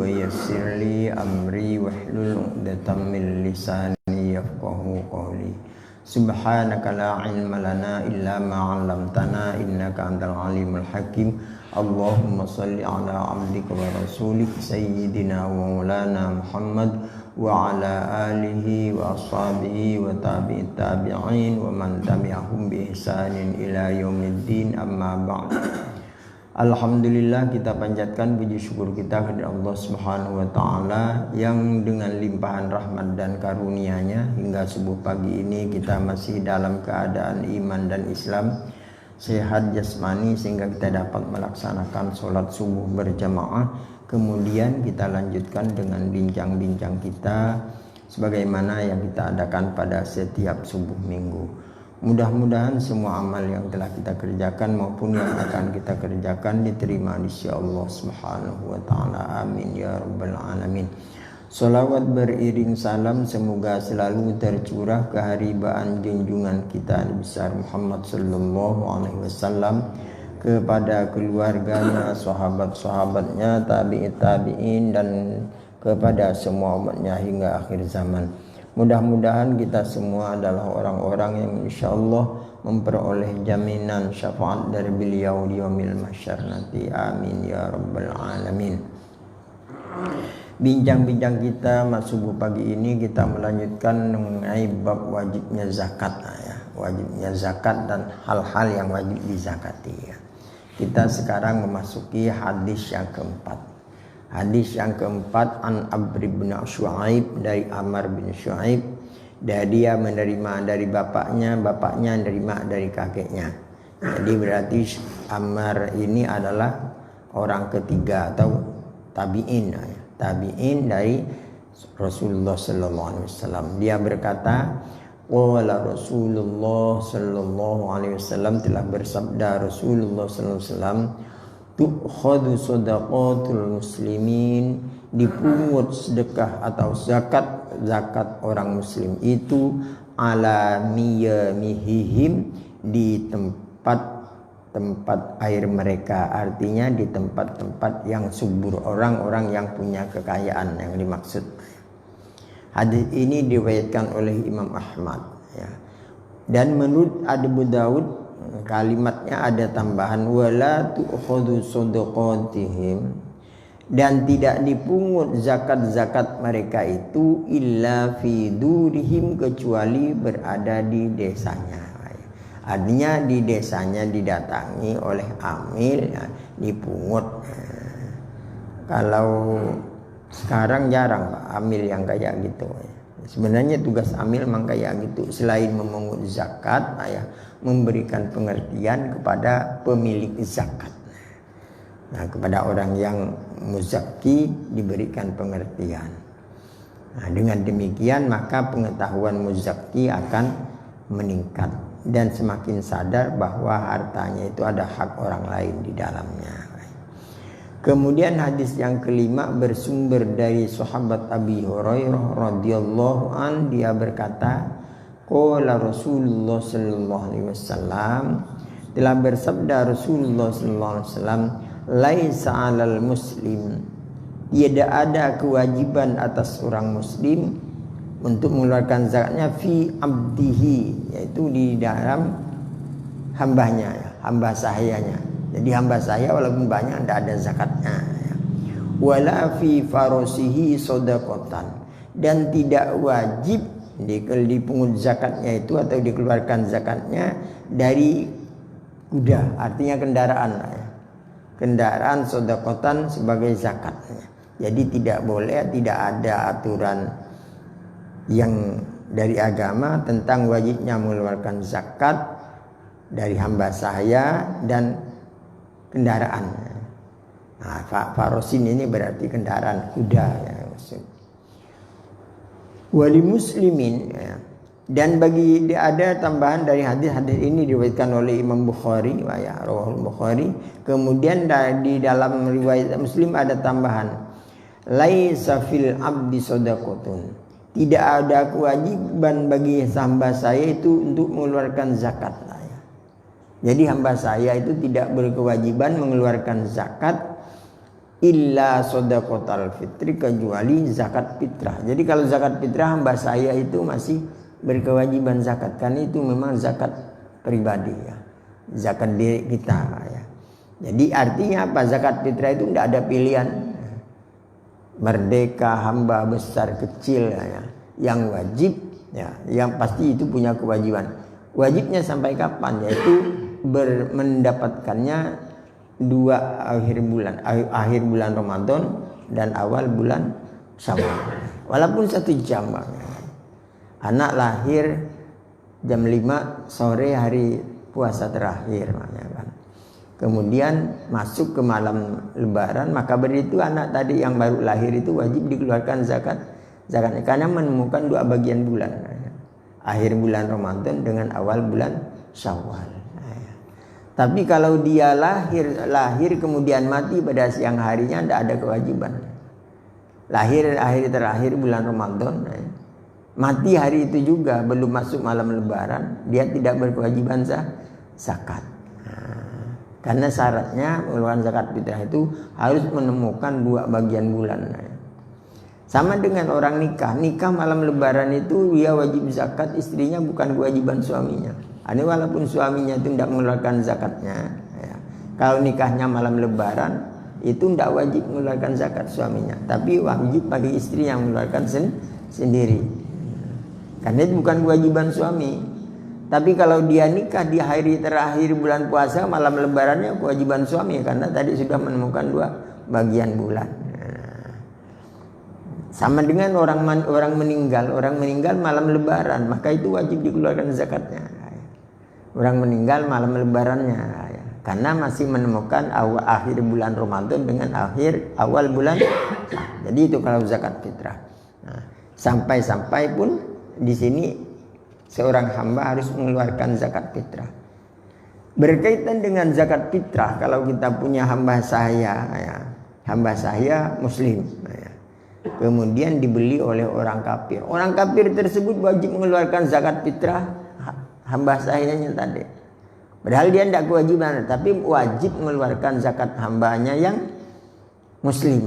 wa yassir li amri wahlul 'uqdatam min lisani yafqahu qawli. Subhanaka la ilma lana illa ma 'allamtana innaka antal alimul hakim. Allahumma salli ala abdika wa rasulika sayyidina wa maulana Muhammad wa ala alihi wa ashabihi wa tabi'it tabi'in wa man tabi'ahum bi ihsanin ila yaumiddin, amma ba'd. Alhamdulillah, kita panjatkan puji syukur kita kepada Allah Subhanahu wa taala yang dengan limpahan rahmat dan karunia-Nya hingga subuh pagi ini kita masih dalam keadaan iman dan Islam, sehat jasmani sehingga kita dapat melaksanakan sholat subuh berjamaah. Kemudian kita lanjutkan dengan bincang-bincang kita sebagaimana yang kita adakan pada setiap subuh minggu. Mudah-mudahan semua amal yang telah kita kerjakan maupun yang akan kita kerjakan diterima di sisi Allah Subhanahu wa taala. Amin ya rabbal alamin. Salawat beriring salam semoga selalu tercurah keharibaan junjungan kita Nabi besar Muhammad sallallahu alaihi wasallam kepada keluarganya, sahabat-sahabatnya, tabi'in dan kepada semua umatnya hingga akhir zaman. Mudah-mudahan kita semua adalah orang-orang yang insyaallah memperoleh jaminan syafaat dari beliau di yaumil mahsyar nanti. Amin ya rabbal alamin. Bincang-bincang kita subuh pagi ini kita melanjutkan mengenai bab wajibnya zakat, wajibnya zakat dan hal-hal yang wajib dizakati. Kita sekarang memasuki hadis yang keempat. Hadis yang keempat, an Amr bin Shu'aib, dari Amr bin Shu'aib, dia menerima dari bapaknya, bapaknya menerima dari kakeknya. Jadi berarti Amr ini adalah orang ketiga atau tabi'in, tabi'in dari Rasulullah sallallahu alaihi wasallam. Dia berkata, qala Rasulullah sallallahu alaihi wasallam, telah bersabda Rasulullah sallallahu alaihi wasallam, tu'khadhu shadaqatul muslimin, dipungut sedekah atau zakat orang muslim itu ala miyamihim, di tempat air mereka, artinya di tempat-tempat yang subur, orang-orang yang punya kekayaan yang dimaksud. Hadis ini diriwayatkan oleh Imam Ahmad, dan menurut Abu Daud kalimatnya ada tambahan wala tu'khadhu shadaqatihim, dan tidak dipungut zakat-zakat mereka itu illa fi durihim, kecuali berada di desanya. Artinya di desanya didatangi oleh amil, dipungut. Kalau sekarang jarang Pak amil yang kayak gitu. Sebenarnya tugas amil memang kayak gitu, selain memungut zakat, memberikan pengertian kepada pemilik zakat. Nah, kepada orang yang muzaki diberikan pengertian. Nah, dengan demikian maka pengetahuan muzaki akan meningkat dan semakin sadar bahwa hartanya itu ada hak orang lain di dalamnya. Kemudian hadis yang kelima bersumber dari sahabat Abi Hurairah radhiyallahu an, dia berkata, qala Rasulullah sallallahu alaihi wasallam, telah bersabda Rasulullah sallallahu alaihi wasallam, laisa 'alal muslim, tidak ada kewajiban atas orang muslim untuk mengeluarkan zakatnya fi abdihi, yaitu di dalam hambanya, hamba sahayanya. Jadi hamba saya walaupun banyak tidak ada zakatnya. Wala fi farosihi shadaqatan, dan tidak wajib dipungut zakatnya itu atau dikeluarkan zakatnya dari kuda, artinya kendaraan. Kendaraan shadaqatan sebagai zakatnya. Jadi tidak boleh, tidak ada aturan yang dari agama tentang wajibnya mengeluarkan zakat dari hamba sahaya dan kendaraan. Nah, farosin ini berarti kendaraan kuda, wali muslimin, dan bagi ada tambahan dari hadis ini diriwayatkan oleh Imam Bukhari, rawahul Bukhari. Kemudian di dalam riwayat Muslim ada tambahan, laisa fil abdi shadaqatun, tidak ada kewajiban bagi hamba saya itu untuk mengeluarkan zakat. Jadi hamba saya itu tidak berkewajiban mengeluarkan zakat illa shadaqatal fitri, kecuali zakat fitrah. Jadi kalau zakat fitrah hamba saya itu masih berkewajiban zakat, karena itu memang zakat pribadi ya, zakat diri kita ya. Jadi artinya apa? Zakat fitrah itu tidak ada pilihan, merdeka, hamba, besar, kecil ya. Yang wajib ya, yang pasti itu punya kewajiban. Wajibnya sampai kapan? Yaitu mendapatkannya 2 akhir bulan Ramadan dan awal bulan Syawal. Walaupun 1 jam. Anak lahir jam 5 sore hari puasa terakhir kan. Kemudian masuk ke malam lebaran, maka begitu anak tadi yang baru lahir itu wajib dikeluarkan zakatnya, karena menemukan 2 bagian bulan, akhir bulan Ramadan dengan awal bulan Syawal. Tapi kalau dia lahir kemudian mati pada siang harinya, tidak ada kewajiban. Lahir akhir terakhir bulan Ramadan, mati hari itu juga, belum masuk malam lebaran, dia tidak berkewajiban zakat. Karena syaratnya mengeluarkan zakat fitrah itu harus menemukan 2 bagian bulan. Sama dengan orang nikah malam lebaran itu dia wajib zakat, istrinya bukan kewajiban suaminya. Ini walaupun suaminya itu tidak mengeluarkan zakatnya ya. Kalau nikahnya malam lebaran itu tidak wajib mengeluarkan zakat suaminya, tapi wajib bagi istri yang mengeluarkan sendiri. Karena itu bukan kewajiban suami. Tapi kalau dia nikah di hari terakhir bulan puasa, malam lebarannya kewajiban suami, karena tadi sudah menemukan 2 bagian bulan. Sama dengan orang meninggal malam lebaran, maka itu wajib dikeluarkan zakatnya. Orang meninggal malam lebarannya, karena masih menemukan akhir bulan Ramadan dengan awal bulan. Jadi itu kalau zakat fitrah. Sampai pun di sini seorang hamba harus mengeluarkan zakat fitrah. Berkaitan dengan zakat fitrah, kalau kita punya hamba saya muslim, kemudian dibeli oleh orang kafir. Orang kafir tersebut wajib mengeluarkan zakat fitrah hamba sayanya tadi. Padahal dia tidak kewajiban, tapi wajib mengeluarkan zakat hambanya yang muslim.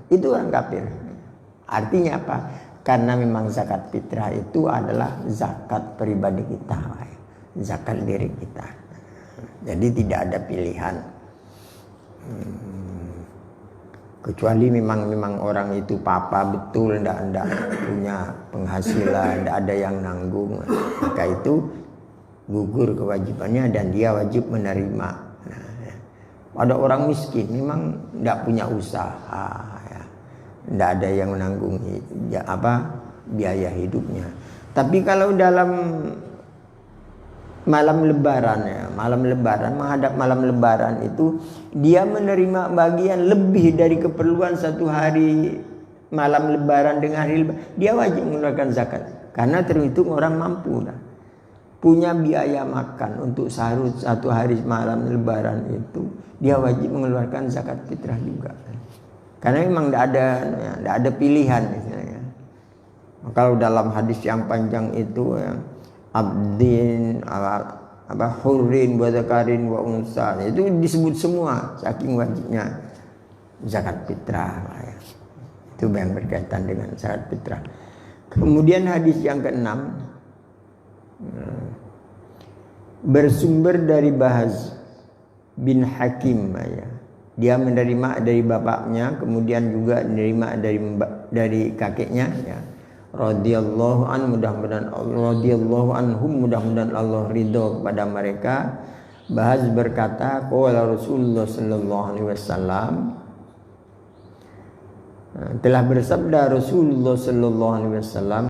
Itu orang kafir. Artinya apa? Karena memang zakat fitrah itu adalah zakat pribadi kita, zakat diri kita. Jadi tidak ada pilihan. Kecuali memang orang itu papa betul, tidak punya penghasilan, tidak ada yang nanggung, maka itu gugur kewajibannya dan dia wajib menerima. Ada orang miskin memang tidak punya usaha, tidak ada yang menanggung biaya hidupnya. Tapi kalau dalam malam lebaran menghadap malam lebaran itu dia menerima bagian lebih dari keperluan 1 hari malam lebaran dengan hari lebaran, dia wajib mengeluarkan zakat, karena terhitung orang mampu punya biaya makan untuk sahur 1 hari malam lebaran itu, dia wajib mengeluarkan zakat fitrah juga. Karena memang tidak ada pilihan misalnya. Kalau dalam hadis yang panjang itu abdin hurrin wa zakarin wa unsa, itu disebut semua saking wajibnya zakat fitrah. Itu yang berkaitan dengan zakat fitrah. Kemudian hadis yang ke-6 bersumber dari Bahaz bin Hakim Dia menerima dari bapaknya, kemudian juga menerima dari kakeknya radhiyallahu anhum, mudah-mudahan Allah ridho kepada mereka. Bahaz berkata, qala Rasulullah sallallahu alaihi wasallam, telah bersabda Rasulullah sallallahu alaihi wasallam,